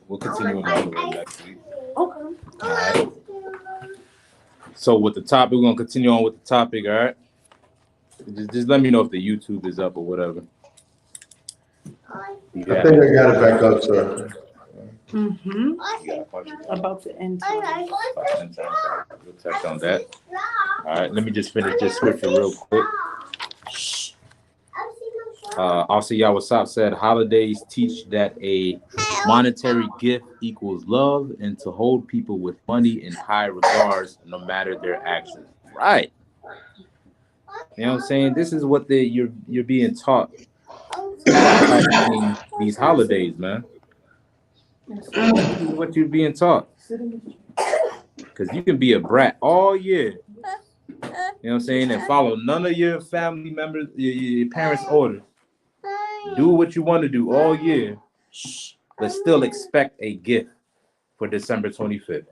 we'll continue on the next week. Okay. All right. So with the topic, we're gonna continue on with the topic. All right. Just let me know if the YouTube is up or whatever. I think I got it back up, sir. Mm-hmm. Yeah, About to end. we'll touch on that. All right. Let me just finish this scripture real quick. Also, Yahweh said, holidays teach that a monetary gift equals love and to hold people with money in high regards, no matter their actions. Right. You know what I'm saying? This is what you're being taught practicing these holidays, man. This is what you're being taught. Because you can be a brat all year. You know what I'm saying? And follow none of your family members, your parents' orders. Do what you want to do all year, but still expect a gift for December 25th. You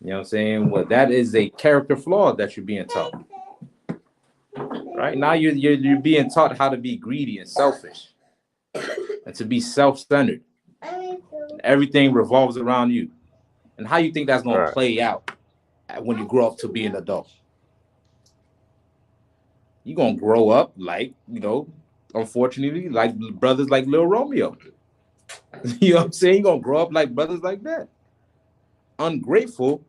know what I'm saying? Well, that is a character flaw that you're being taught. Right now, you're being taught how to be greedy and selfish, and to be self-centered. Everything revolves around you. And how you think that's going to play out when you grow up to be an adult? You're going to grow up like, unfortunately, like brothers like Lil Romeo. You know what I'm saying? You're going to grow up like brothers like that. Ungrateful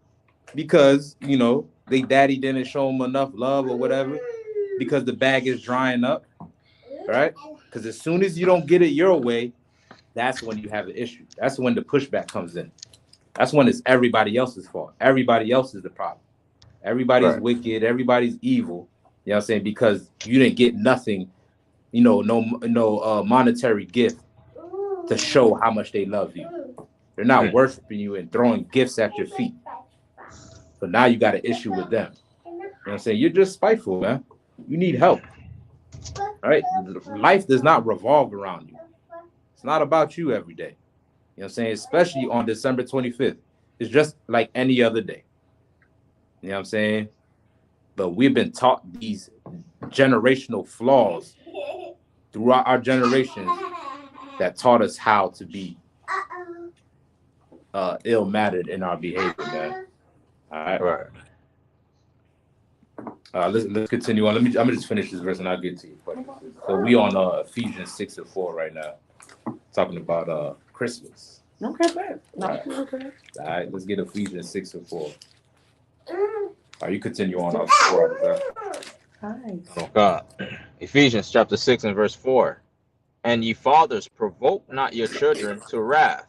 because, they daddy didn't show them enough love or whatever, because the bag is drying up, right? Because as soon as you don't get it your way, that's when you have an issue. That's when the pushback comes in. That's when it's everybody else's fault. Everybody else is the problem. Everybody's wicked. Everybody's evil. You know what I'm saying? Because you didn't get nothing, no monetary gift to show how much they love you. They're not worshiping you and throwing gifts at your feet. So now you got an issue with them. You know what I'm saying? You're just spiteful, man. You need help. Right? Life does not revolve around you. It's not about you every day. You know what I'm saying? Especially on December 25th. It's just like any other day. You know what I'm saying? But we've been taught these generational flaws throughout our generations that taught us how to be ill-mannered in our behavior, man. All right. Let's continue on. I'm gonna just finish this verse and I'll get to you. So we on Ephesians 6:4 right now, talking about Christmas. Okay, babe. Okay. All right, let's get Ephesians 6:4. You continue on. Hi. Oh God. Ephesians chapter 6 and verse 4. And ye fathers, provoke not your children to wrath,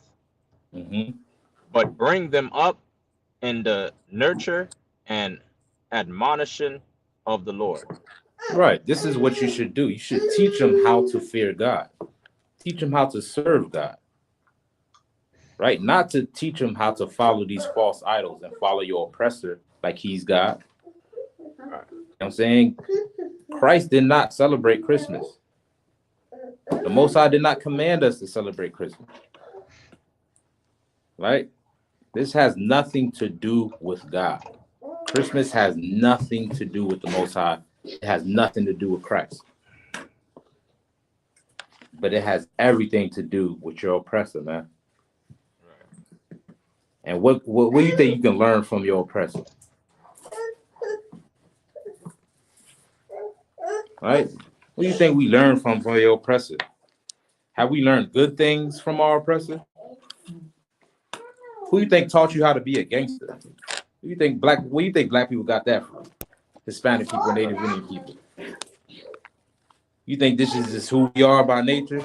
but bring them up in the nurture and admonition of the Lord. Right. This is what you should do. You should teach them how to fear God. Teach them how to serve God. Right? Not to teach them how to follow these false idols and follow your oppressor like he's God. You know what I'm saying? Christ did not celebrate Christmas. The Most High did not command us to celebrate Christmas. Right? This has nothing to do with God. Christmas has nothing to do with the Most High. It has nothing to do with Christ. But it has everything to do with your oppressor, man. And what do you think you can learn from your oppressor? Right? What do you think we learn from your oppressor? Have we learned good things from our oppressor? Who do you think taught you how to be a gangster? Where do you think black people got that from? Hispanic people, Native Indian people. You think this is just who we are by nature?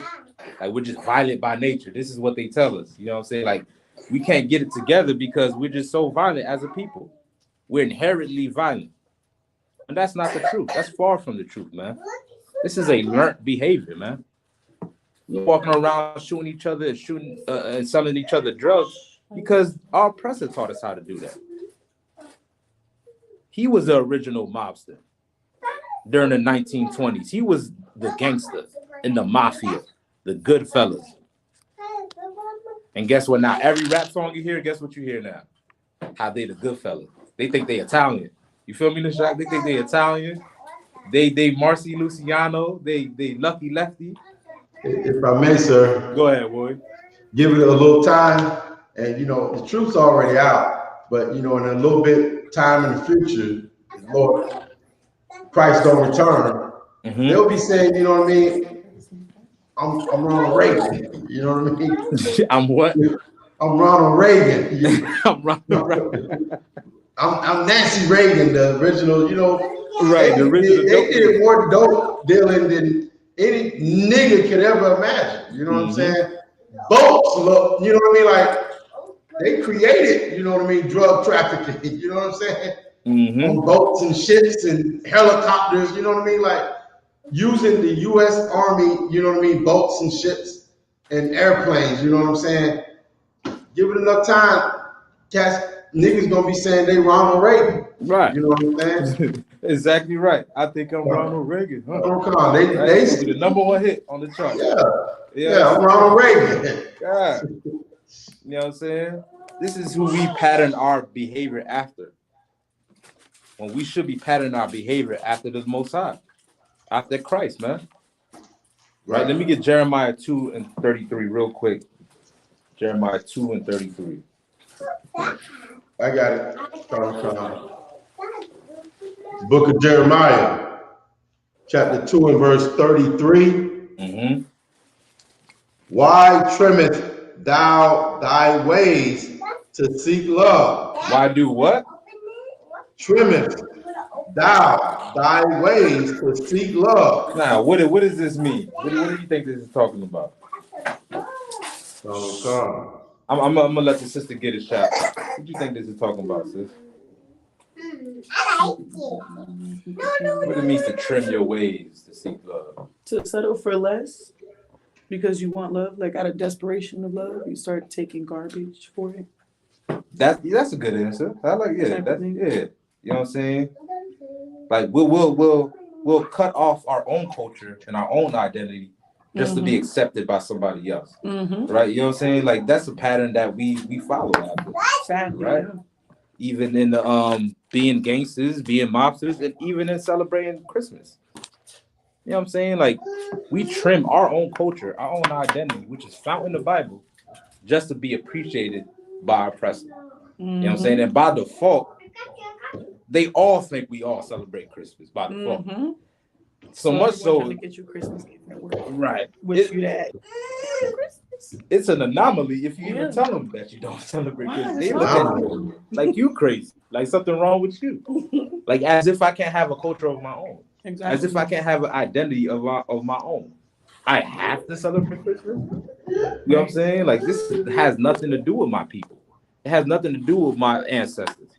Like, we're just violent by nature. This is what they tell us. You know what I'm saying? Like, we can't get it together because we're just so violent as a people. We're inherently violent. And that's not the truth. That's far from the truth, man. This is a learned behavior, man. We're walking around shooting each other and selling each other drugs because our oppressor taught us how to do that. He was the original mobster during the 1920s. He was the gangster in the mafia, the good fellas. And guess what? Now, every rap song you hear, guess what you hear now? How they the good fellas. They think they Italian. You feel me, Nishak? They think they Italian. They Marcy Luciano. They Lucky Lefty. If I may, sir. Go ahead, boy. give it a little time, and the truth's already out. But in a little bit time in the future, Lord Christ don't return, they'll be saying, you know what I mean? I'm Ronald Reagan. You know what I mean? I'm what? I'm Ronald Reagan. I'm Ronald Reagan. I'm Nancy Reagan, the original. Right, the original. They did more dope dealing than any nigga could ever imagine. You know what I'm saying? Boats look. You know what I mean? Like they created. You know what I mean? Drug trafficking. You know what I'm saying? On boats and ships and helicopters. You know what I mean? Like using the U.S. Army. You know what I mean? Boats and ships and airplanes. You know what I'm saying? Give it enough time, niggas gonna be saying they Ronald Reagan. Right. You know what I'm saying? Exactly right. I think I'm Ronald Reagan. Huh? Oh, come on. They the #1 hit on the chart. Yeah, I'm Ronald Reagan. God. You know what I'm saying? This is who we pattern our behavior after. When we should be patterning our behavior after the Most High. After Christ, man. Right. Let me get Jeremiah 2:33 real quick. Jeremiah 2:33. I got it. Book of Jeremiah, chapter 2 and verse 33. Why trimmeth thou thy ways to seek love? Why do what? Trimmeth thou thy ways to seek love. Now, what does this mean? What do you think this is talking about? I'm gonna let the sister get a shot. What do you think this is talking about, sis? What it means to trim your ways to seek love? To settle for less because you want love, like out of desperation of love, you start taking garbage for it. That's a good answer. I like You know what I'm saying? Like we'll cut off our own culture and our own identity just to be accepted by somebody else. Right? You know what I'm saying? Like that's a pattern that we follow after. Sadly, right? Even in the being gangsters, being mobsters, and even in celebrating Christmas. You know what I'm saying? Like we trim our own culture, our own identity, which is found in the Bible, just to be appreciated by our oppressor. You know what I'm saying? And by default, they all think we all celebrate Christmas by default. So much so, to get you Christmas gift at work. Right? Wish you that. It's an anomaly if you even tell them that you don't celebrate Christmas. They look at you like you crazy, like something wrong with you, like as if I can't have a culture of my own, as if I can't have an identity of my own. I have to celebrate Christmas. You know what I'm saying? Like this has nothing to do with my people. It has nothing to do with my ancestors.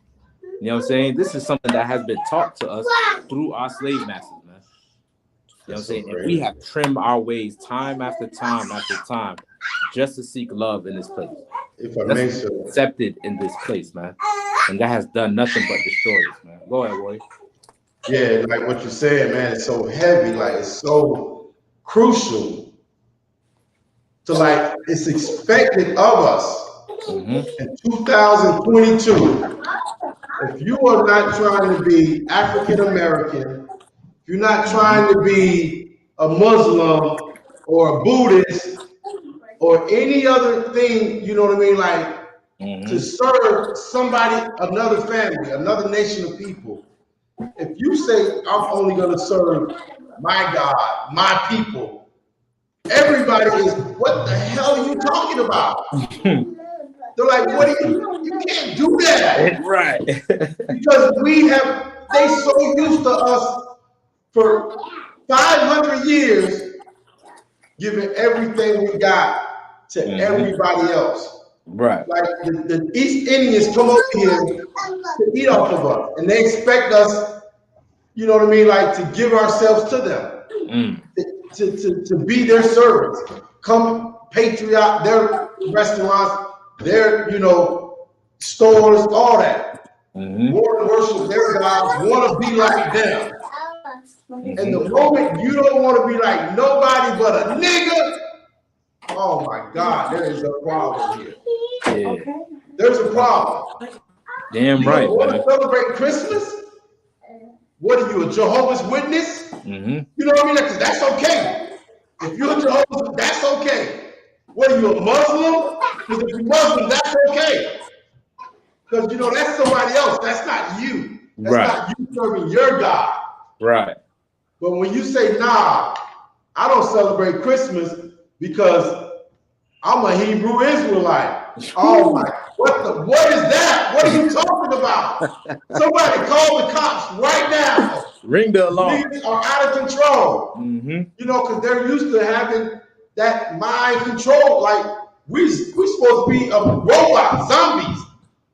You know what I'm saying? This is something that has been taught to us through our slave masters, man. You know what I'm saying? And we have trimmed our ways time after time after time just to seek love in this place. If I may say, accepted in this place, man. And that has done nothing but destroy us, man. Go ahead, Roy. Yeah, like what you said, man, it's so heavy, like it's so crucial to like it's expected of us in 2022. If you are not trying to be African American, if you're not trying to be a Muslim or a Buddhist or any other thing, you know what I mean, like to serve somebody, another family, another nation of people. If you say, I'm only going to serve my God, my people, everybody is, what the hell are you talking about? They're like, what are you can't do that. Right. Because they so used to us for 500 years giving everything we got to everybody else. Right. Like the East Indians come over here to eat off of us, and they expect us, you know what I mean, like to give ourselves to them, to be their servants. Come patriot, their restaurants, their stores, all that. Want to worship their gods, want to be like them. And the moment you don't want to be like nobody but a nigga, oh my God, there is a problem here. Yeah. Okay. There's a problem. Damn you right. You want to celebrate Christmas? What are you, a Jehovah's Witness? You know what I mean? That's okay. If you're a Jehovah's, that's okay. What are you, a Muslim? Because if you're Muslim, that's okay. Because you know that's somebody else. That's not you. That's Right. not you serving your God. Right. But when you say, nah, I don't celebrate Christmas because I'm a Hebrew Israelite. Oh my, what is that? What are you talking about? Somebody call the cops right now. Ring the alarm. Niggas are out of control. Mm-hmm. You know, because they're used to having that mind control. Like we supposed to be a robot, zombies.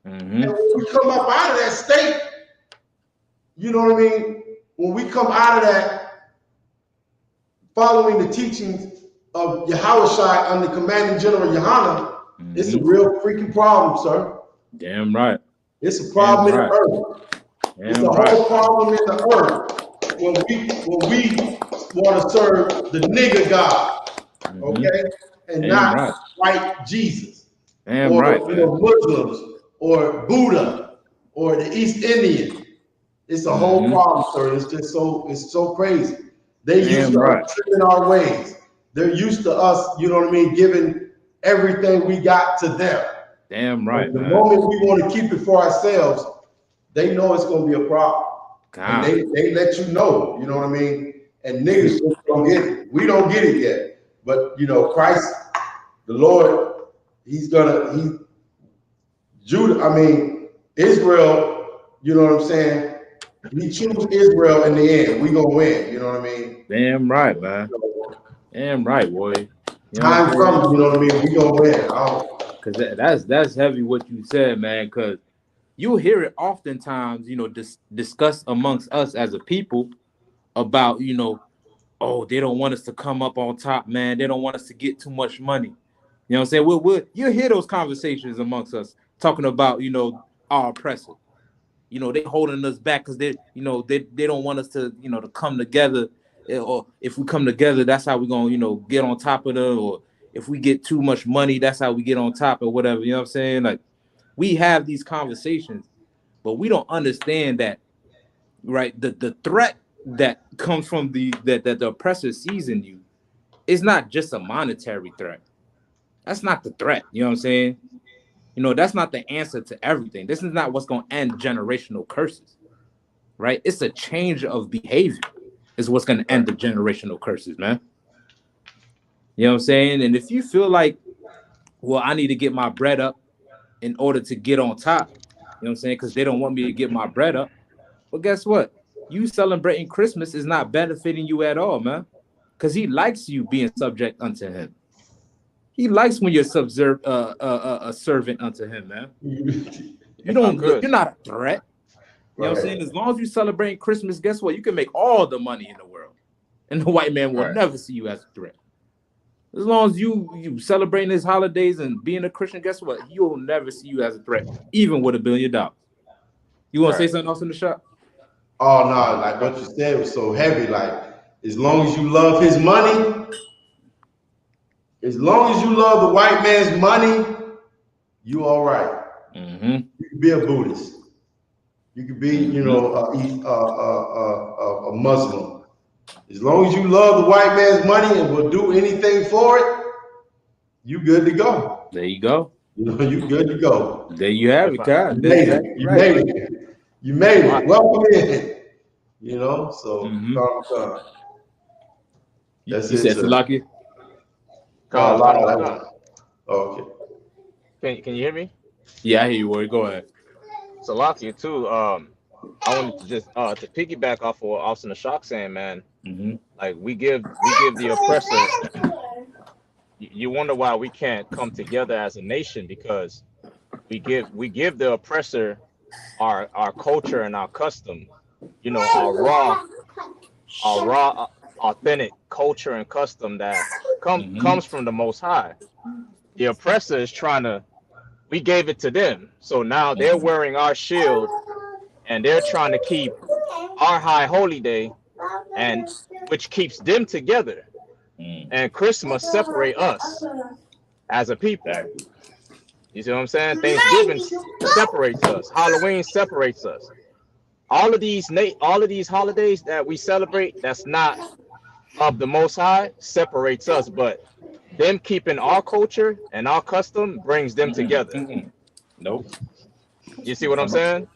Mm-hmm. And when we come up out of that state, you know what I mean? When we come out of that, following the teachings of Yahushua under Commanding General Yohana, it's a real freaking problem, sir. Damn right. It's a problem in the earth. It's a whole problem in the earth when we want to serve the nigger God, okay, and not white Jesus, or Muslims, or Buddha, or the East Indian. It's a whole problem, sir. It's just so crazy. They used to us tripping our ways. They're used to us, you know what I mean, giving everything we got to them. Damn right. The moment we want to keep it for ourselves, they know it's going to be a problem. And they let you know, you know what I mean? And niggas don't get it. We don't get it yet. But, you know, Christ, the Lord, Israel, you know what I'm saying? We choose Israel in the end. We going to win, you know what I mean? Damn right, man. Damn right, boy. You know time comes, you know what I mean? We going to win. Because that's heavy what you said, man, because you hear it oftentimes, you know, discussed amongst us as a people about, you know, oh, they don't want us to come up on top, man. They don't want us to get too much money. You know what I'm saying? You'll hear those conversations amongst us talking about, you know, our oppressor. You know, they holding us back because they don't want us to, you know, to come together. Or if we come together, that's how we're going to, you know, get on top of them. Or if we get too much money, that's how we get on top or whatever. You know what I'm saying? Like, we have these conversations, but we don't understand that, right? The threat that comes from that the oppressor sees in you is not just a monetary threat. That's not the threat. You know what I'm saying? You know, that's not the answer to everything. This is not what's going to end generational curses, right? It's a change of behavior is what's going to end the generational curses, man. You know what I'm saying? And if you feel like, well, I need to get my bread up in order to get on top, you know what I'm saying? Because they don't want me to get my bread up. Well, guess what? You celebrating Christmas is not benefiting you at all, man. Because he likes you being subject unto him. He likes when you're a servant unto him, man. You're not a threat. You know what I'm saying? As long as you celebrate Christmas, guess what? You can make all the money in the world. And the white man will never see you as a threat. As long as you celebrating his holidays and being a Christian, guess what? He will never see you as a threat, even with $1 billion. You want to say something else in the shop? Oh, no, like what you said was so heavy. Like, as long as you love his money, as long as you love the white man's money, you all right. Mm-hmm. You can be a Buddhist. You can be, you know, a Muslim. As long as you love the white man's money and will do anything for it, you good to go. There you go. You know, you good to go. There you have it, Kyle. You made it. You made it. Welcome in. You know, so that's you it. Said Salaki? Okay. Can you hear me? Yeah, I hear you, Warrior. Go ahead. Salaki too. I wanted to just to piggyback off of what Austin the Shock saying, man. Like we give the oppressor. You wonder why we can't come together as a nation, because we give the oppressor our culture and our custom, you know, our raw authentic culture and custom that comes from the Most High. The oppressor is we gave it to them, so now they're wearing our shield and they're trying to keep our high holy day, and which keeps them together. And Christmas separate us as a people. You see what I'm saying? Thanksgiving separates us. Halloween separates us. All of these holidays that we celebrate that's not of the Most High separates us. But them keeping our culture and our custom brings them together. Nope. You see what I'm saying?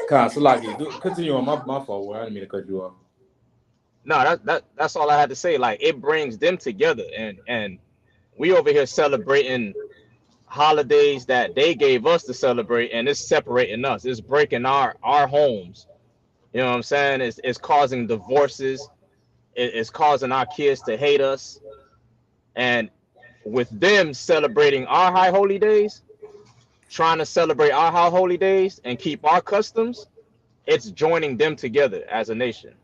Salaki, continue on. My fault. I didn't mean to cut you off. No, that's all I had to say. Like it brings them together, and we over here celebrating holidays that they gave us to celebrate, and it's separating us. It's breaking our homes. You know what I'm saying? It's causing divorces. It's causing our kids to hate us. And with them celebrating our high holy days, trying to celebrate our high holy days and keep our customs, it's joining them together as a nation.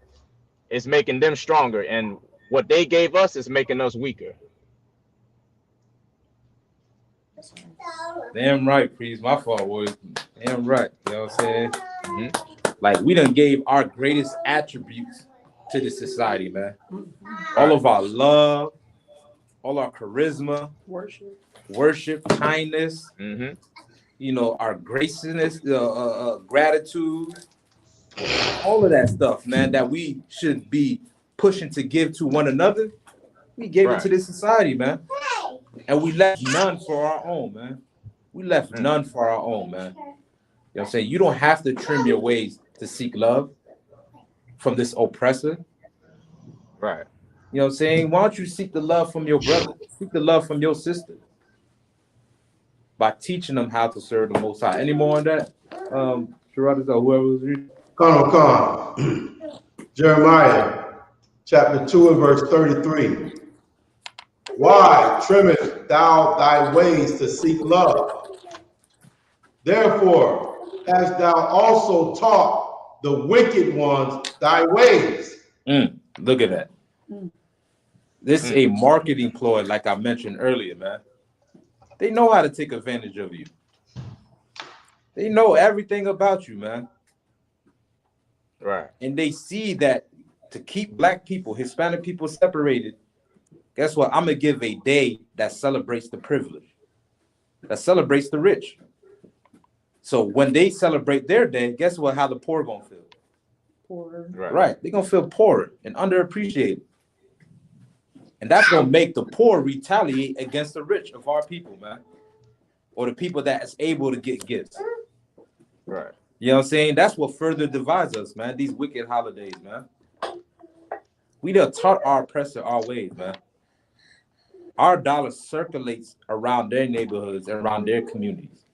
It's making them stronger, and what they gave us is making us weaker. Damn right, priest. My fault, was damn right. You know what I'm saying? Mm-hmm. Like we done gave our greatest attributes to this society, man. All of our love, all our charisma, worship, kindness. Mm-hmm. You know, our graciousness, gratitude, all of that stuff, man. That we should be pushing to give to one another. We gave it to this society, man, and we left none for our own, man. We left none for our own, man. You know what I'm saying? You don't have to trim your ways to seek love from this oppressor. Right. You know what I'm saying? Why don't you seek the love from your brother? Seek the love from your sister by teaching them how to serve the Most High. Any more on that? Sherrod, or whoever was reading? Khan. Jeremiah chapter 2 and verse 33. Why trimmest thou thy ways to seek love? Therefore hast thou also taught the wicked ones thy ways. Look at that. This is a marketing ploy, like I mentioned earlier, man. They know how to take advantage of you. They know everything about you, man. Right. And they see that to keep black people, Hispanic people separated, guess what? I'm going to give a day that celebrates the privilege, that celebrates the rich. So when they celebrate their day, guess what? How the poor going to feel? Poor. Right. They're going to feel poorer and underappreciated. And that's going to make the poor retaliate against the rich of our people, man. Or the people that is able to get gifts. Right. You know what I'm saying? That's what further divides us, man. These wicked holidays, man. We done taught our oppressor our ways, man. Our dollar circulates around their neighborhoods and around their communities.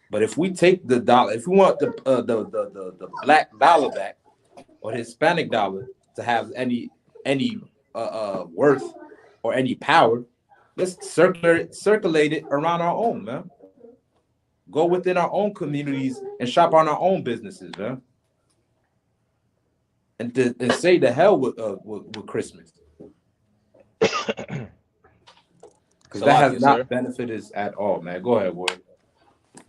But if we take the dollar, if we want the black dollar back or the Hispanic dollar to have any worth or any power, let's circulate it around our own, man. Go within our own communities and shop on our own businesses, man. And say the hell with Christmas, because that has not benefited us at all, man. Go ahead, boy.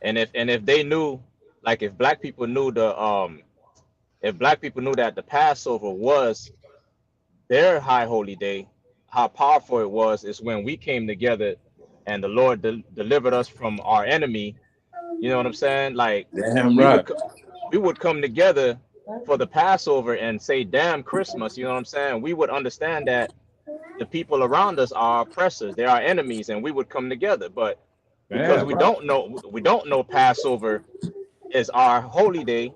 And if they knew, like if black people knew that the Passover was their high holy day, how powerful it was is when we came together and the Lord delivered us from our enemy. You know what I'm saying? Like we would come together for the Passover and say, damn Christmas, you know what I'm saying? We would understand that the people around us are oppressors, they are enemies, and we would come together. But because we don't know Passover is our holy day,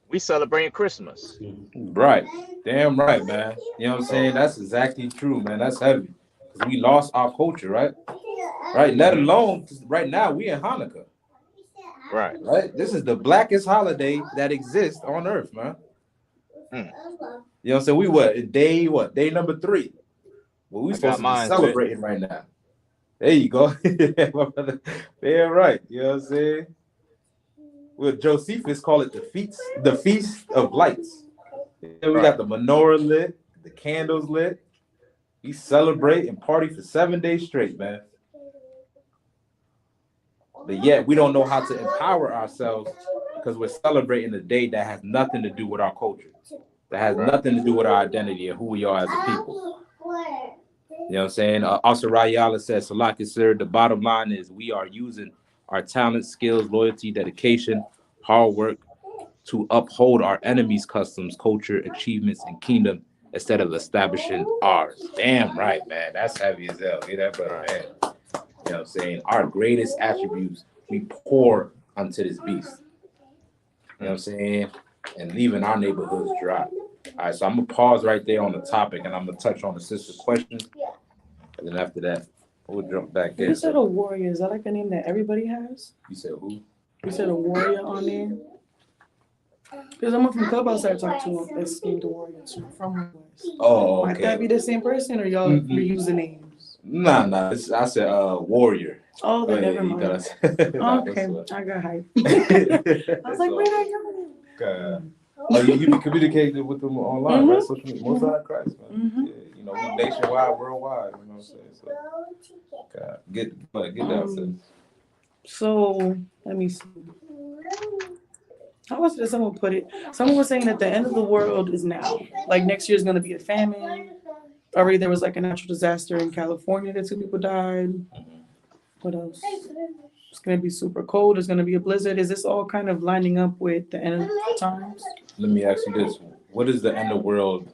we celebrate Christmas. Right. Damn right, man. You know what I'm saying? That's exactly true, man. That's heavy. Because we lost our culture, right? Right. Let alone right now, we in Hanukkah. Right. Right. This is the blackest holiday that exists on earth, man. You know what I'm saying? We day number 3. Well, we supposed to be celebrating right now. There you go. Yeah, right. You know what I'm saying? Well, Josephus call it the feast of lights. We got the menorah lit, the candles lit. We celebrate and party for 7 days straight, man. But yet we don't know how to empower ourselves because we're celebrating a day that has nothing to do with our culture, that has nothing to do with our identity and who we are as a people. You know what I'm saying? Also, Rayala says, Salaki, sir, the bottom line is we are using our talent, skills, loyalty, dedication, hard work to uphold our enemies' customs, culture, achievements, and kingdom instead of establishing ours. Damn right, man. That's heavy as hell. Get that brother, man. You know what I'm saying? Our greatest attributes we pour unto this beast. You know what I'm saying? And leaving our neighborhoods dry. All right, so I'm gonna pause right there on the topic, and I'm gonna touch on the sister's question, and then after that, we'll jump back in. You said a warrior. Is that like a name that everybody has? You said who? You said a warrior on there. Because someone from Clubhouse I talked to that's named the warrior too, from West. Oh, Might that be okay. the same person, or y'all reusing names? Nah. I said warrior. Oh, then never You mind. thought Okay, I I got hype. I was like, where'd I go? Oh, you be communicating with them online, right? Social media, most high Christ, man. Mhm. Yeah, you know, we nationwide, worldwide. You know what I'm saying? So, God, get down, sis. So let me see. How else did someone put it? Someone was saying that the end of the world is now. Like next year is going to be a famine. Already there was like a natural disaster in California that 2 people died. What else? It's going to be super cold. There's going to be a blizzard. Is this all kind of lining up with the end of times? Let me ask you this: what is the end of the world?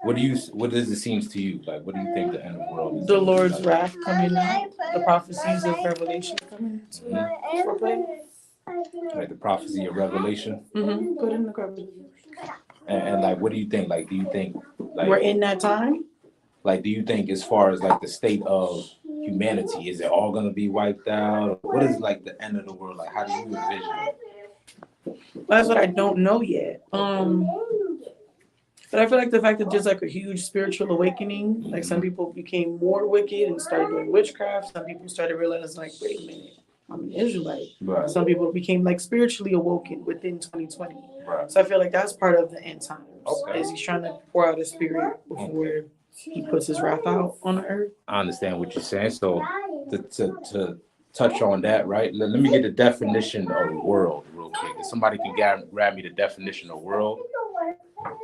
What does it seems to you? Like, what do you think the end of the world is? The Lord's wrath coming out. The prophecies of Revelation coming into play. Like the prophecy of Revelation. Put it in the cover. And like, what do you think? Like, do you think like We're in that time? Like, do you think as far as like the state of humanity, is it all gonna be wiped out? What is like the end of the world? Like, how do you envision it? That's what I don't know yet. But I feel like the fact that there's like a huge spiritual awakening, like some people became more wicked and started doing witchcraft. Some people started realizing like, wait a minute, I'm an Israelite. Right. Some people became like spiritually awoken within 2020. Right. So I feel like that's part of the end times. Okay. As he's trying to pour out his spirit before he puts his wrath out on the earth. I understand what you're saying. So to touch on that, right? Let me get the definition of the world real quick. If somebody can grab me the definition of world,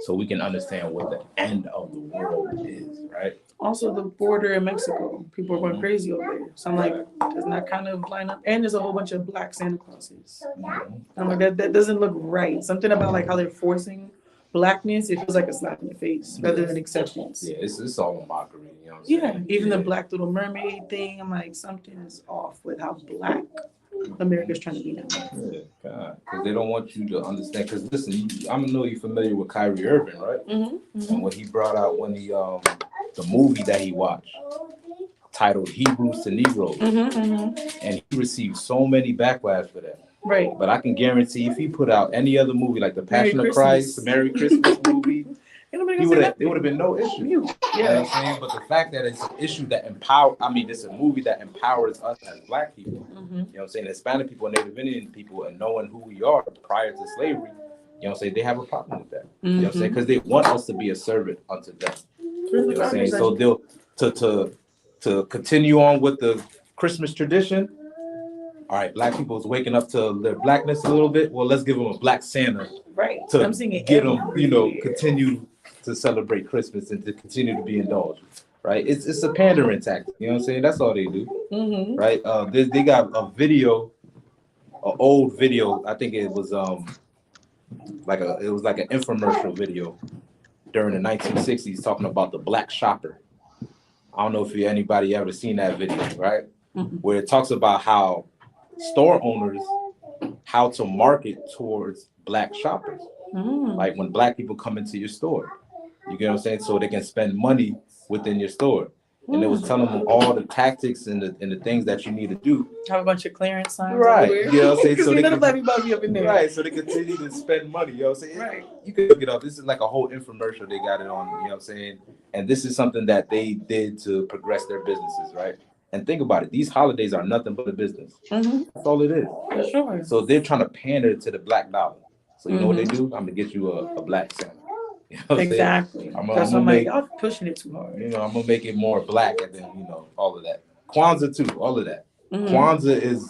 so we can understand what the end of the world is, right? Also, the border in Mexico, people are going crazy over there. So I'm like, doesn't that kind of line up? And there's a whole bunch of black Santa Clauses. I'm like, that doesn't look right. Something about like how they're forcing blackness, it feels like a slap in the face rather than acceptance. Yeah, it's all a mockery. You know what I'm Yeah, saying? even the Black Little Mermaid thing, I'm like, something is off with how black America's trying to be now. Yeah, God, because they don't want you to understand. Because listen, I know you're familiar with Kyrie Irving, right? And what he brought out when he the movie that he watched titled Hebrews to Negroes, and he received so many backlash for that. Right. But I can guarantee if he put out any other movie like The Passion of Christ, the Merry Christmas movie, it would have been no issue. You know what I'm saying? But the fact that it's an issue that it's a movie that empowers us as black people. You know what I'm saying? Hispanic people and Native Indian people, and knowing who we are prior to slavery, you know what I'm saying? They have a problem with that. You know what I'm saying? Because they want us to be a servant unto them. You know what I'm saying? So they'll to continue on with the Christmas tradition. All right, black people is waking up to their blackness a little bit. Well, let's give them a black Santa, right? To I'm seeing it get them, continue to celebrate Christmas and to continue to be indulged, right? It's a pandering tactic. You know what I'm saying? That's all they do, right? They got a video, an old video. I think it was like an infomercial video during the 1960s talking about the black shopper. I don't know if anybody ever seen that video, right? Where it talks about how store owners, how to market towards black shoppers. Like when black people come into your store, you get what I'm saying? So they can spend money within your store. And it was telling them all the tactics and the things that you need to do. Have a bunch of clearance signs. Right. You know what I'm saying? So they can, up in there. Right. So they continue to spend money. You know what I'm saying? Right. You can look it up. This is like a whole infomercial. They got it on, you know what I'm saying? And this is something that they did to progress their businesses, right? And think about it. These holidays are nothing but a business. That's all it is. For sure. So they're trying to pander to the black dollar. So you know what they do? I'm going to get you a black Santa. You know exactly. That's why I'm like, y'all pushing it too hard. You know, I'm going to make it more black and then, all of that. Kwanzaa too, all of that. Kwanzaa is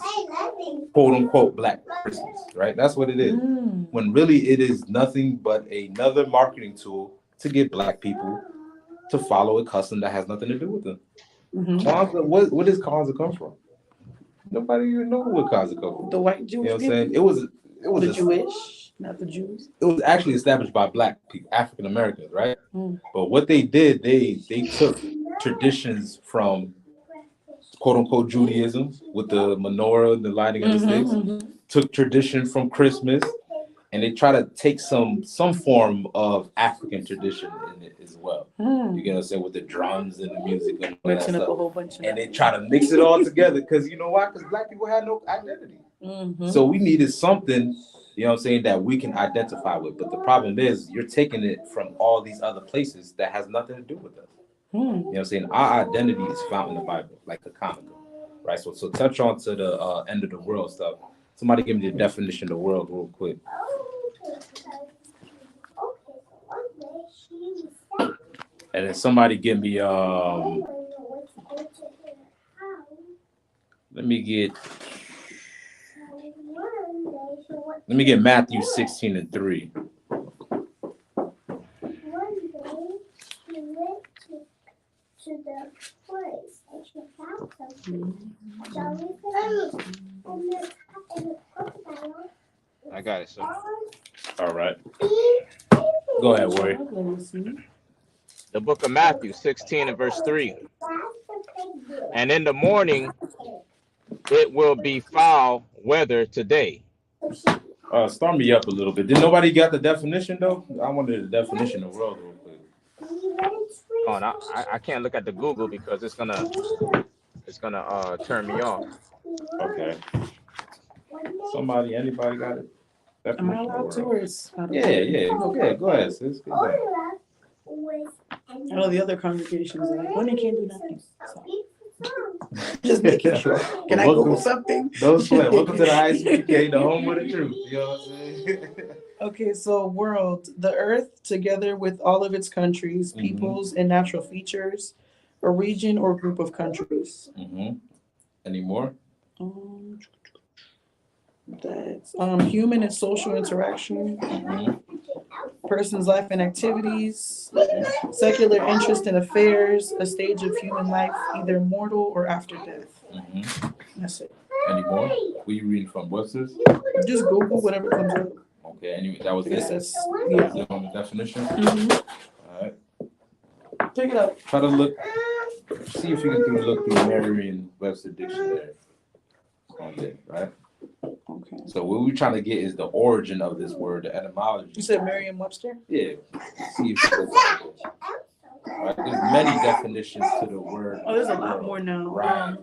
quote unquote black Christmas, right? That's what it is. When really it is nothing but another marketing tool to get black people to follow a custom that has nothing to do with them. Kwanzaa, where does Kwanzaa come from? Nobody even know where Kwanzaa come from. The white Jewish. You know what I'm saying? It was the Jewish. Not the Jews. It was actually established by black people, African Americans, right? Mm. But what they did, they took traditions from quote unquote Judaism with the menorah and the lighting of the sticks, took tradition from Christmas, and they try to take some form of African tradition in it as well. You get what I'm saying, with the drums and the music and all that Mixing up a stuff. whole bunch of And they try to mix it all together because you know why? Because black people had no identity. So we needed something, you know what I'm saying, that we can identify with. But the problem is you're taking it from all these other places that has nothing to do with us. You know what I'm saying? Our identity is found in the Bible, like a comic, right? So touch on to the end of the world stuff. Somebody give me the definition of the world real quick. And then somebody give me let me get Matthew 16:3. I got it, sir. All right. Go ahead, Warrior. The book of Matthew 16 and verse 3. And in the morning it will be foul weather today. Start me up a little bit. Did nobody got the definition though? I wanted the definition of world real quick. Oh, and I can't look at the Google because it's gonna turn me off. Okay. Anybody got it? Am I allowed to, or is Yeah. Okay, go ahead, sis. Good job. I know the other congregations are like, women can't do nothing. So. Just making sure. Can I Google something? Don't sweat. Welcome to the Isupk, the home of the truth. You know what I'm saying? Okay, so world, the earth, together with all of its countries, peoples, and natural features, a region or group of countries. Any more? That's human and social interaction, person's life and activities, secular interest in affairs, a stage of human life, either mortal or after death. That's it. Any more? Were you reading from Webster's? Just Google whatever comes up. Okay, anyway, that was it. Yeah. You on the definition? All right. Check it out. Try to look. See if you can look through Merriam-Webster dictionary. On there, right? Okay. So what we're trying to get is the origin of this word, the etymology. You said Merriam-Webster? Yeah. See if you right. There's many definitions to the word. Oh, there's a lot more now. Right.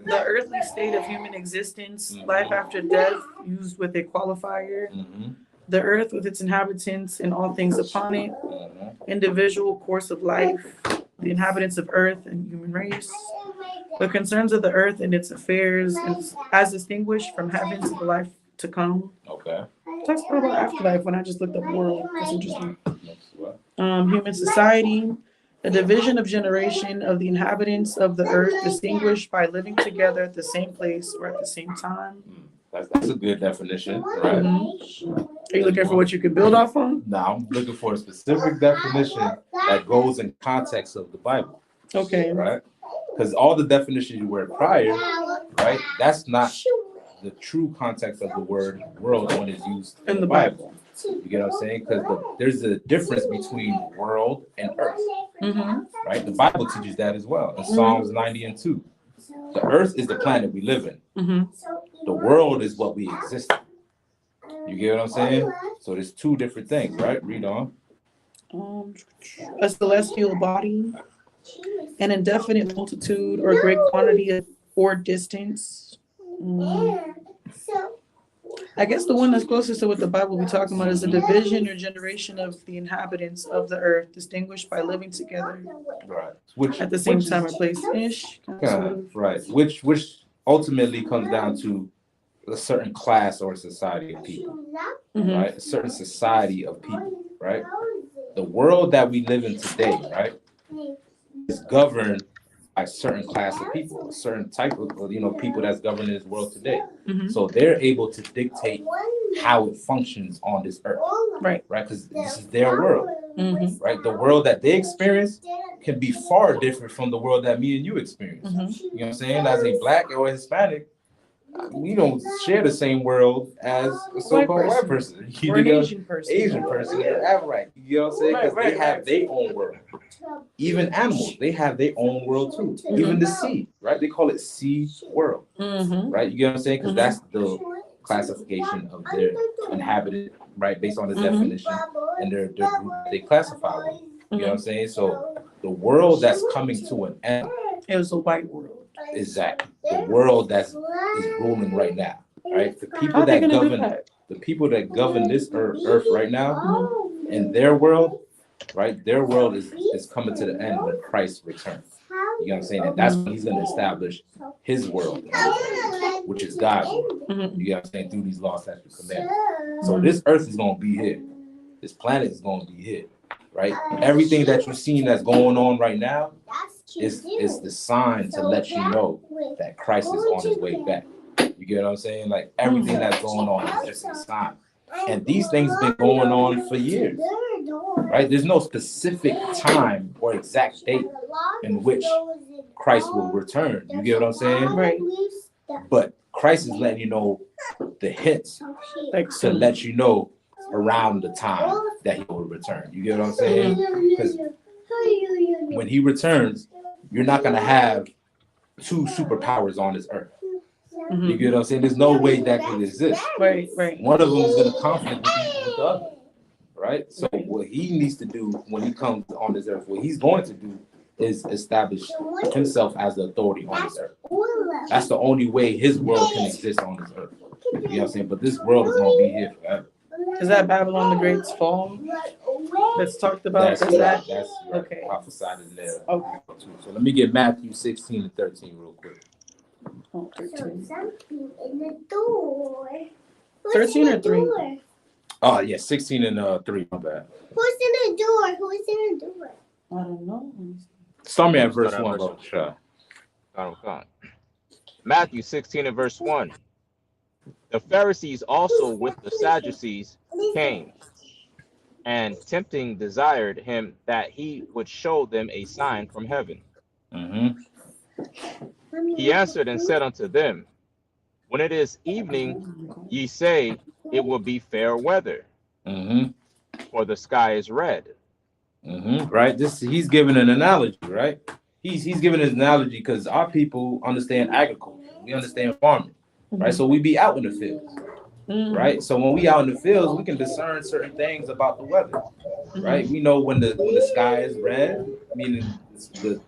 The earthly state of human existence, life after death, used with a qualifier. The earth with its inhabitants and all things upon it. Individual course of life, the inhabitants of earth and human race. The concerns of the earth and its affairs, as distinguished from heaven to the life to come. Okay. Talks about afterlife when I just looked up world. That's interesting. Human society, a division of generation of the inhabitants of the earth, distinguished by living together at the same place or at the same time. That's a good definition, right? Are you looking for what you could build off on? No, I'm looking for a specific definition that goes in context of the Bible. Okay. Right? Because all the definitions you were prior, right? That's not the true context of the word world when it's used in the Bible. You get what I'm saying? Because there's a difference between world and earth. Right? The Bible teaches that as well. In Psalms 90:2. The earth is the planet we live in. The world is what we exist in. You get what I'm saying? So there's two different things, right? Read on. A celestial body, an indefinite multitude or great quantity or distance. I guess the one that's closest to what the Bible be talking about is the division or generation of the inhabitants of the earth, distinguished by living together, right? At the same time or place ish. Right. Which ultimately comes down to a certain class or society of people, right? A certain society of people, right? The world that we live in today, right, is governed by a certain class of people, a certain type of, people that's governing this world today. So they're able to dictate how it functions on this earth, right? Because this is their world, right? The world that they experience can be far different from the world that me and you experience. You know what I'm saying? As a black or Hispanic, We don't share the same world as a so-called white person. Or an Asian person. Asian person, right? You know what I'm saying? Because they have their own world. Even animals, they have their own world too. Even the sea, right? They call it sea world, right? You get what I'm saying? Because that's the classification of their inhabited, right? Based on the definition and their group they classify with. You know what I'm saying? So the world that's coming to an end. It was a white world. Exactly. The world is ruling right now, right? The people that govern this earth right now, in their world, right? Their world is coming to the end when Christ returns. You know what I'm saying? And that's when he's going to establish his world, which is God's world. You know what I'm saying? Through these laws, statutes, commandments. So this earth is going to be here. This planet is going to be here, right? Everything that you've seen that's going on right now is the sign to let you know that Christ is on his way back. You get what I'm saying? Like everything that's going on is just a sign. And these things been going on for years, right? There's no specific time or exact date in which Christ will return. You get what I'm saying? Right. But Christ is letting you know the hints to let you know around the time that he will return. You get what I'm saying? Because when he returns, you're not going to have two superpowers on this earth. You get what I'm saying? There's no way that could exist. Right. One of them is going to conflict with the other, right? So what he needs to do when he comes on this earth, what he's going to do is establish himself as the authority on this earth. That's the only way his world can exist on this earth. You know what I'm saying? But this world is going to be here forever. Is that Babylon the Great's fall that's talked about? That's okay. Prophesied in there. Okay. So let me get Matthew 16 and 13 real quick. Oh, 13. Something in the door. 13 or 3? Oh yeah, 16 and 3. My bad. Who's in the door? Who's in the door? I don't know. Start me at verse 1, bro. Sure. Matthew 16 and verse 1. The Pharisees also with the Sadducees came, and tempting desired him that he would show them a sign from heaven. He answered and said unto them, when it is evening, ye say it will be fair weather, for the sky is red. Right? He's giving an analogy, right? He's giving an analogy because our people understand agriculture. We understand farming, right? So we be out in the fields, right? So when we out in the fields, we can discern certain things about the weather, right? We know when the sky is red, meaning the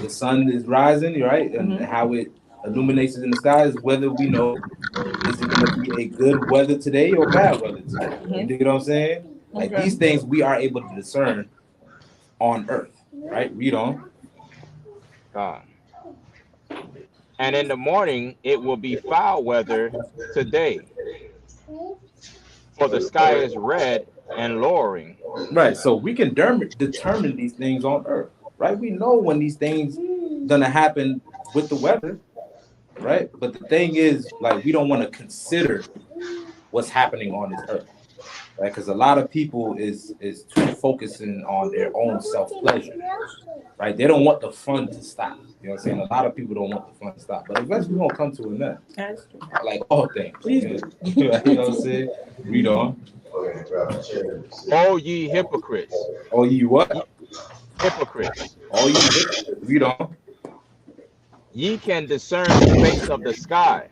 sun is rising, right? And how it illuminates in the sky is whether we know is it going to be a good weather today or bad weather today. You dig what I'm saying? Like these things we are able to discern on earth, right? Read on. God. And in the morning it will be foul weather today, for the sky is red and lowering. Right, so we can determine these things on earth, right? We know when these things gonna happen with the weather, right? But the thing is, like, we don't want to consider what's happening on this earth, right? Because a lot of people is too focusing on their own self-pleasure, right? They don't want the fun to stop. You know what I'm saying? A lot of people don't want the fun to stop, but eventually we're gonna come to an end. Like all things. Please do. You know what I'm saying? Read on. Oh ye hypocrites. Oh ye what? Hypocrites. Oh ye hypocrites. Read on. Ye can discern the face of the sky,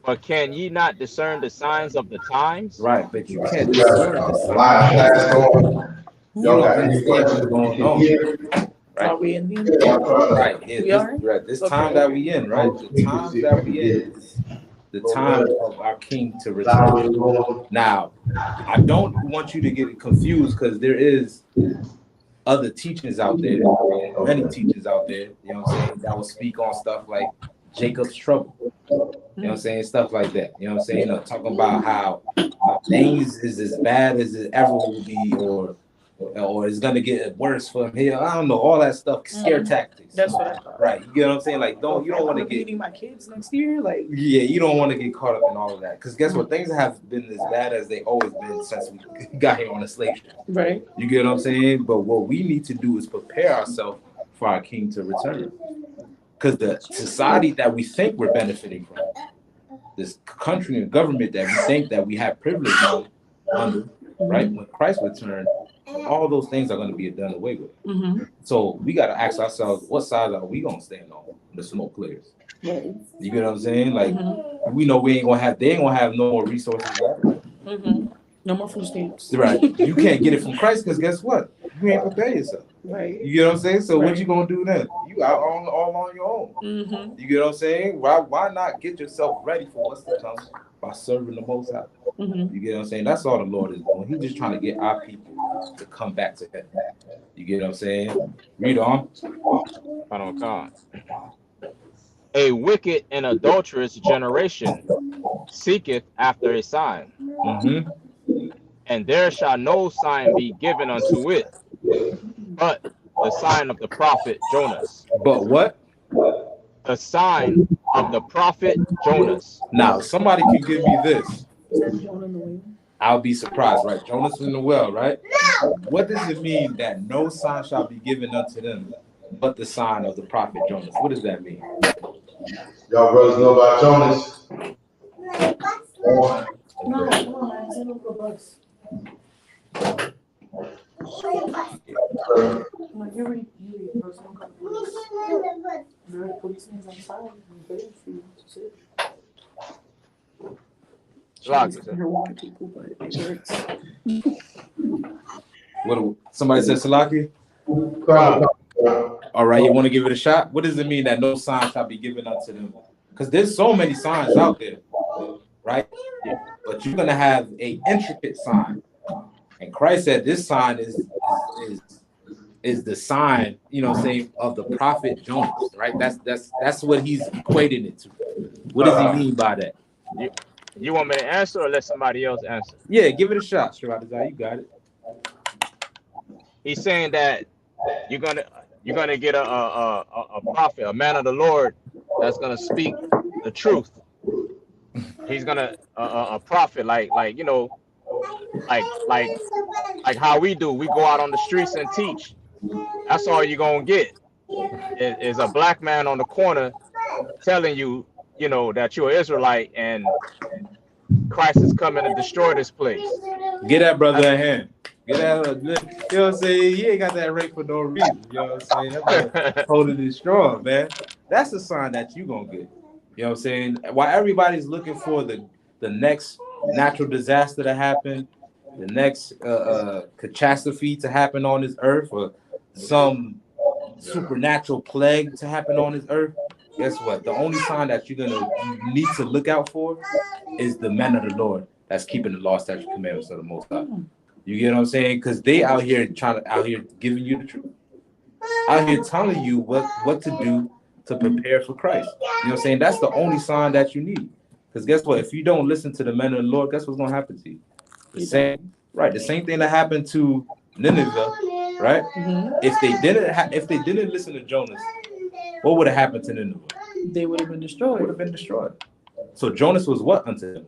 but can ye not discern the signs of the times? Right, but you can't discern the signs. You don't understand what's going on. Right. Are we in the end? Right. Yeah, this time that we in, right? The time that we in is the time of our King to return. Now, I don't want you to get confused because there is other teachings out there, many teachers out there, you know what I'm saying, that will speak on stuff like Jacob's trouble. You know what I'm saying? Stuff like that. You know what I'm saying? Talking about how things is as bad as it ever will be, or it's gonna get worse for him here. I don't know, all that stuff, scare tactics. That's what I thought. Right. You get what I'm saying? Like, you don't want to get meeting my kids next year. Like, yeah, you don't want to get caught up in all of that. Because guess what? Things have been as bad as they always been since we got here on the slave ship. Right. You get what I'm saying? But what we need to do is prepare ourselves for our King to return. because the society that we think we're benefiting from, this country and government that we think that we have privilege under, right? When Christ returns, all those things are going to be done away with. Mm-hmm. So we got to ask ourselves, what side are we going to stand on when the smoke clears? Right. You get what I'm saying? Like, we know we ain't going to have, they ain't going to have no more resources left. Mm-hmm. No more food stamps. Right. You can't get it from Christ because guess what? You ain't prepare yourself. Right. You get what I'm saying? So Right. what you going to do then? You out all on your own. Mm-hmm. You get what I'm saying? Why not get yourself ready for what's to come by serving the Most High? Mm-hmm. You get what I'm saying? That's all the Lord is doing. He's just trying to get our people to come back to Him. You get what I'm saying? Read on. Hold on, God. A wicked and adulterous generation seeketh after a sign, and there shall no sign be given unto it, but the sign of the prophet Jonas. But what? The sign of the prophet Jonas. Now, somebody can give me this. Is that Jonah in the whale? I'll be surprised, right? Jonas in the well, right? What does it mean that no sign shall be given unto them but the sign of the prophet Jonas? What does that mean? Y'all brothers know about Jonas? No, come on, man. It's a little bus. Come on, you read first. Don't come to the policeman's outside. Lock She's it. her white people, but it hurts. What? Somebody said Salaki? Come All right, you want to give it a shot? What does it mean that no sign shall be given unto them? Because there's so many signs out there, right? But you're gonna have a intricate sign, and Christ said this sign is the sign, you know, saying of the prophet Jonas, right? That's what he's equating it to. What does he mean by that? You want me to answer or let somebody else answer? Yeah, give it a shot, Shiradazai. You got it. He's saying that you're gonna get a prophet, a man of the Lord that's gonna speak the truth. He's gonna a prophet like you know like how we do. We go out on the streets and teach. That's all you're gonna get is a black man on the corner telling you, you know, that you're an Israelite and Christ is coming to destroy this place. Get that brother a hand. Get that, you know what I'm saying? He ain't got that rank for no reason. You know what I'm saying? That brother holding it strong, man. That's a sign that you gonna get. You know what I'm saying? While everybody's looking for the next natural disaster to happen, the next catastrophe to happen on this earth, or some supernatural plague to happen on this earth, guess what? The only sign that you need to look out for is the man of the Lord that's keeping the law, statutes, commandments of the Most High. You get what I'm saying? Because they out here giving you the truth, out here telling you what to do to prepare for Christ. You know what I'm saying? That's the only sign that you need. Because guess what? If you don't listen to the men of the Lord, guess what's gonna happen to you? The same thing that happened to Nineveh, right? If they didn't listen to Jonas, what would have happened to Nineveh? They would have been destroyed. So Jonas was what unto them?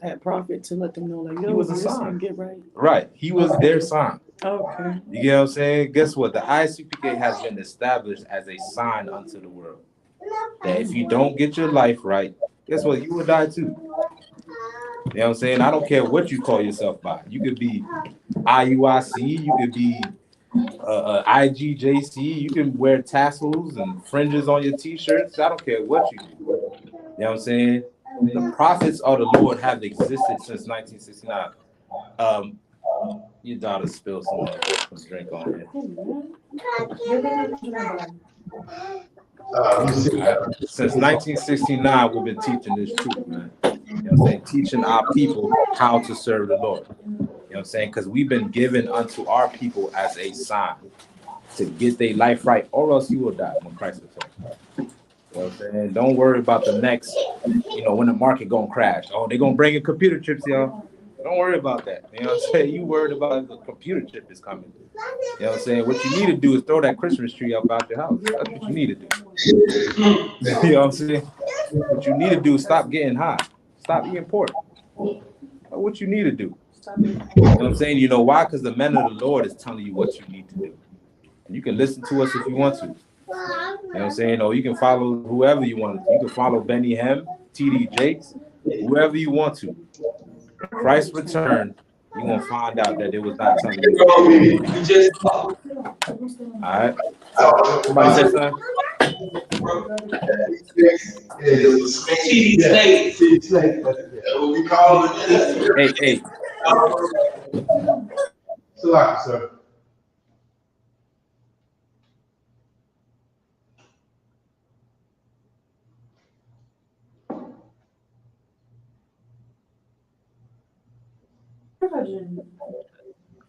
That prophet to let them know, like, yo, He was a listen, sign. get right. Right. He was their sign. Okay. You get what I'm saying? Guess what? The Isupk has been established as a sign unto the world. That if you don't get your life right, guess what? You will die too. You know what I'm saying? I don't care what you call yourself by. You could be IUIC, you could be IGJC, you can wear tassels and fringes on your t-shirts. I don't care what you do. You know what I'm saying? The prophets of the Lord have existed since 1969. Your daughter spilled some drink on here. Since 1969, we've been teaching this truth, man. You know what I'm saying? Teaching our people how to serve the Lord. You know what I'm saying? Because we've been given unto our people as a sign to get their life right, or else you will die when Christ returns. You know what I'm saying? Don't worry about the next, when the market gonna crash. Oh, they're gonna bring in computer chips, y'all. Don't worry about that. You know what I'm saying? You worried about the computer chip is coming. You know what I'm saying? What you need to do is throw that Christmas tree up out your house. That's what you need to do. You know what I'm saying? What you need to do is stop getting high. Stop eating pork. That's what you need to do. You know what I'm saying? You know why? Because the man of the Lord is telling you what you need to do. And you can listen to us if you want to. You know what I'm saying? Or you can follow whoever you want to. You can follow Benny Hem, TD Jakes, whoever you want to. Christ's return, you're going to find out that it was not telling you. You just All right. Somebody said something? snake. That's what we call it. Hey. Salaki, sir.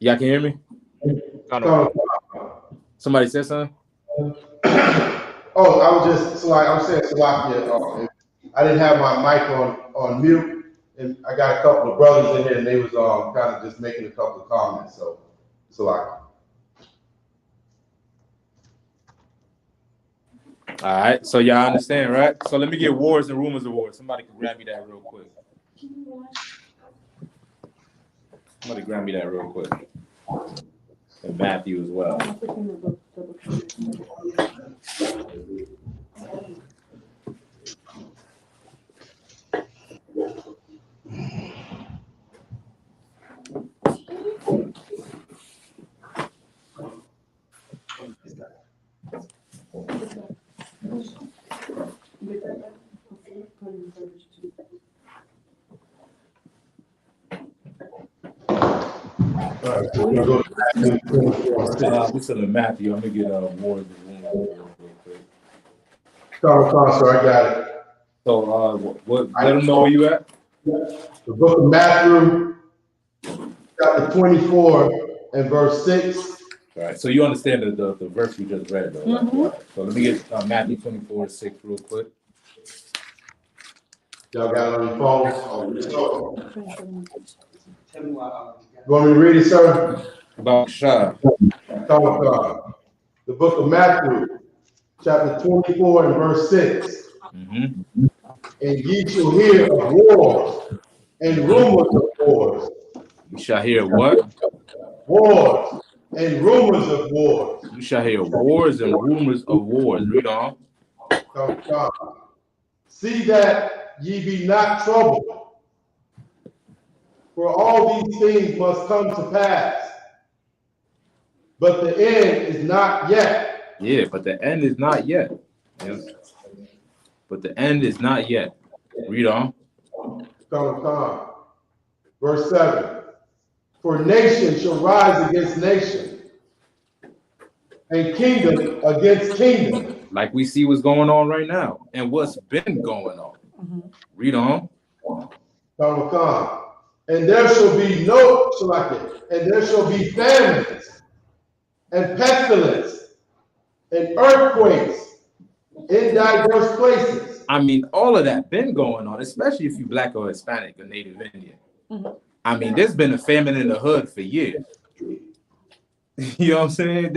Y'all can hear me? Somebody said something? Oh, I was just I'm saying Salakia. I didn't have my mic on mute, and I got a couple of brothers in here, and they was kind of just making a couple of comments. So Salakia. All right. So y'all understand, right? So let me get wars and rumors of wars. Somebody can grab me that real quick. Somebody grab me that real quick. And Matthew as well. We're still in Matthew. I'm gonna get wars and rumors real quick. So I got it. So let them know where you at. The book of Matthew, chapter 24 and verse 6. All right. So you understand the verse we just read, though. Right? Mm-hmm. So let me get Matthew 24:6 real quick. Y'all got it on your phones? You want me to read it, sir? About Shah. The book of Matthew, chapter 24 and verse 6. Mm-hmm. And ye shall hear of wars and rumors of wars. You shall hear what? Wars and rumors of wars. You shall hear wars and rumors of wars. Read on. See that ye be not troubled, for all these things must come to pass, but the end is not yet. Yeah, but the end is not yet. Yes. But the end is not yet. Read on. Verse 7. For nation shall rise against nation, and kingdom against kingdom. Like we see what's going on right now and what's been going on. Mm-hmm. Read on. And there shall be and there shall be famines and pestilence and earthquakes in diverse places. I mean, all of that been going on, especially if you Black or Hispanic or Native Indian. Mm-hmm. I mean, there's been a famine in the hood for years. You know what I'm saying?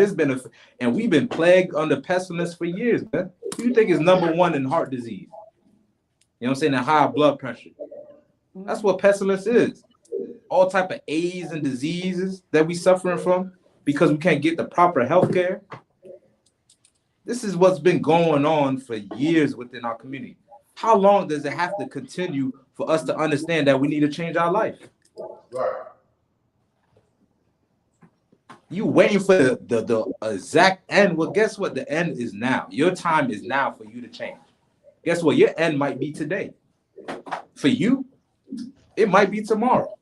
And we've been plagued under pestilence for years, man. Who do you think is number one in heart disease? You know what I'm saying? And high blood pressure. That's what pestilence is. All type of AIDS and diseases that we suffering from because we can't get the proper health care. This is what's been going on for years within our community. How long does it have to continue for us to understand that we need to change our life? Right. You waiting for the exact end. Well, guess what? The end is now. Your time is now for you to change. Guess what? Your end might be today. For you, it might be tomorrow.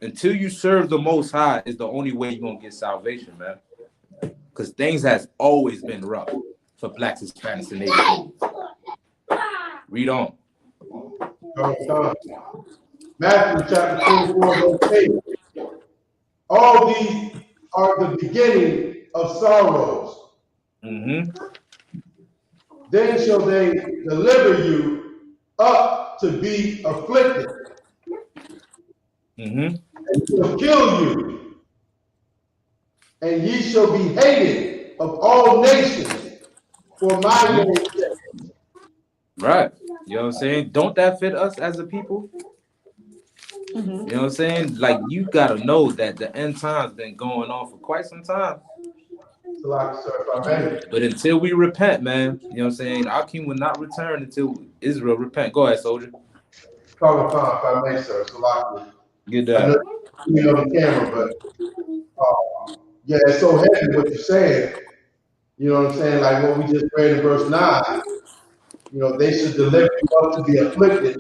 Until you serve the Most High is the only way you're going to get salvation, man. Because things has always been rough for Blacks, Hispanics, and Native Indians. Read on. Matthew chapter 24, verse 8. All these are the beginning of sorrows. Mm-hmm. Then shall they deliver you up to be afflicted, Mm-hmm. and shall kill you, and ye shall be hated of all nations for my name's sake. Right. You know what I'm saying? Don't that fit us as a people? Mm-hmm. You know what I'm saying? Like, you got to know that the end time's been going on for quite some time. Salaki, sir, if I may. But until we repent, man, you know what I'm saying? Our king will not return until Israel repent. Go ahead, soldier. Call upon, if I may, sir, Salaki. Get I know that. you're on the camera, but yeah, it's so heavy what you're saying. You know what I'm saying? Like what we just read in verse 9. You know, they should deliver you up to be afflicted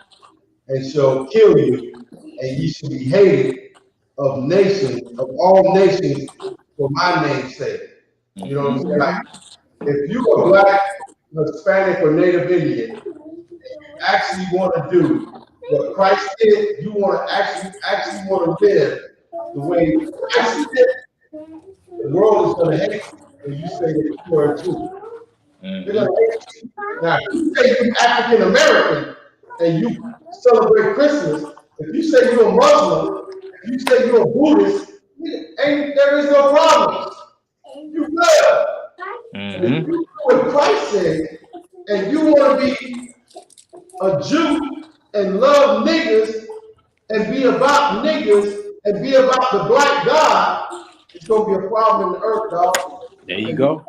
and shall kill you, and ye shall be hated of nations, of all nations, for my name's sake. You know what I'm saying? Like, if you are black, Hispanic, or Native Indian, actually want to do what Christ did, you want to actually want to live the way Christ did, the world is going to hate you when you say that you are too. They're going to hate you. Now, if you say you're African American and you celebrate Christmas, if you say you're a Muslim, if you say you're a Buddhist, there is no problem. You good. If you do what Christ said, and you want to be a Jew and love niggas and be about niggas and be about the black God, it's going to be a problem in the earth, dog. There you go.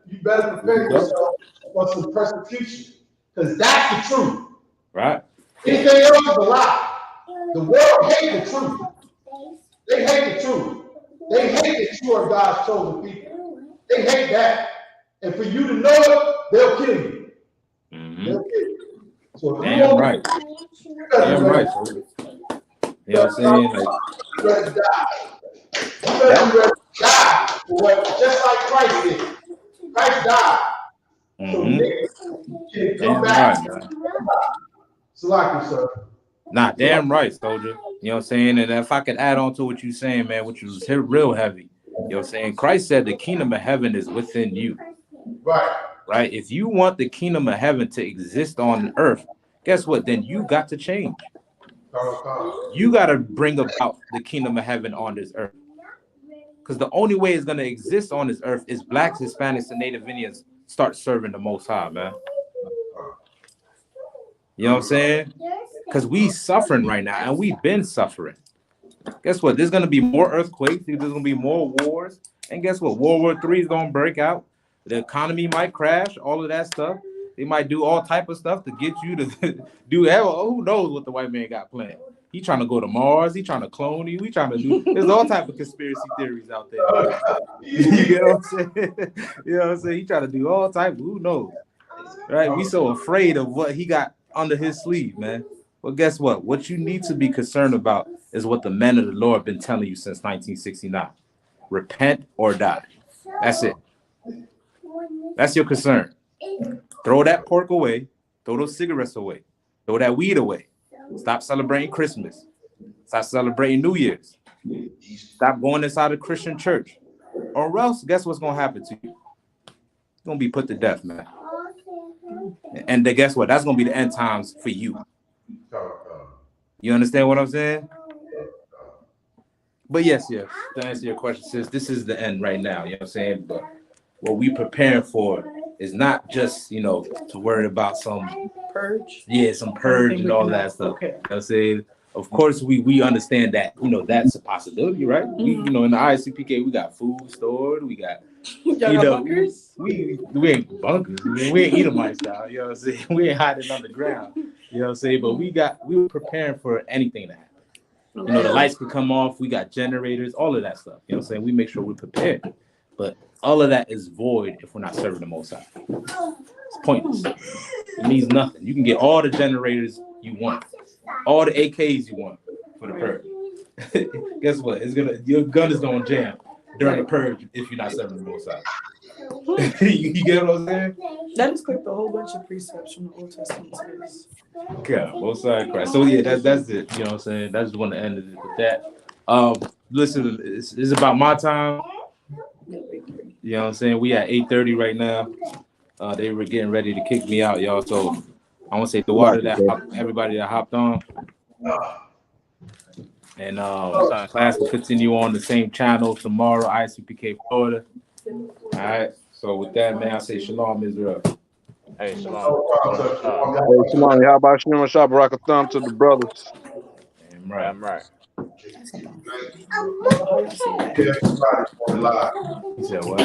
You better prepare yourself for some persecution, because that's the truth. Right. Anything else is a lie. The world hates the truth. They hate the truth. They hate that you are God's chosen people. They hate that. And for you to know it, they'll kill you. They'll kill you. So if Damn right. you better Damn right. You know what I'm saying? Like, you better die. You better be ready to die for what, just like Christ did. Christ died. So niggas can come back. Right, Salaki, sir. nah, damn right, soldier. You know what I'm saying? And if I could add on to what you're saying, man, which was real heavy. You know what I'm saying? Christ said the kingdom of heaven is within you. Right. Right? If you want the kingdom of heaven to exist on earth, guess what? Then you got to change. You got to bring about the kingdom of heaven on this earth. Because the only way it's going to exist on this earth is blacks, Hispanics, and Native Indians start serving the Most High, man. You know what I'm saying? Because we suffering right now, and we've been suffering. Guess what? There's going to be more earthquakes. There's going to be more wars. And guess what? World War III is going to break out. The economy might crash, all of that stuff. They might do all type of stuff to get you to do hell. Who knows what the white man got planned? He trying to go to Mars. He trying to clone you. We trying to do. There's all type of conspiracy theories out there. You know what I'm saying? You know what I'm saying? He trying to do all type. Who knows? Right? We so afraid of what he got under his sleeve, man. Well, guess what? What you need to be concerned about is what the men of the Lord have been telling you since 1969. Repent or die. That's it. That's your concern. Throw that pork away. Throw those cigarettes away. Throw that weed away. Stop celebrating Christmas. Stop celebrating New Year's. Stop going inside a Christian church. Or else, guess what's going to happen to you? You're going to be put to death, man. And then guess what? That's going to be the end times for you. You understand what I'm saying? But yes, to answer your question, sis, this is the end right now. You know what I'm saying? But what we preparing for is not just, to worry about some purge. Yeah, some purge and all that stuff. Okay. You know what I'm saying? Of course, we understand that, that's a possibility, right? We, in the ISUPK, we got food stored, we got, bunkers? We ain't bunkers. I mean, we ain't Edomite style, you know what I'm saying? We ain't hiding underground, you know what I'm saying? But we were preparing for anything to happen. The lights could come off, we got generators, all of that stuff. You know what I'm saying? We make sure we're prepared. But all of that is void if we're not serving the Most High. It's pointless. It means nothing. You can get all the generators you want, all the AKs you want for the purge. Guess what? Your gun is gonna jam during the purge if you're not serving the Most High. You get what I'm saying? That is clicked a whole bunch of precepts from the Old Testament. Okay, Most High Christ. So that's it. You know what I'm saying? That's just want to end it with that. Listen, it's about my time. You know what I'm saying? We at 8:30 right now. They were getting ready to kick me out, y'all. So I want to say the water that everybody that hopped on. And class will continue on the same channel tomorrow, ICPK Florida. All right. So with that, man, I say shalom, Israel. Hey, shalom. Hey, shalom. How about Shem Shabbat thumb to the brothers? Right. Right. He said what?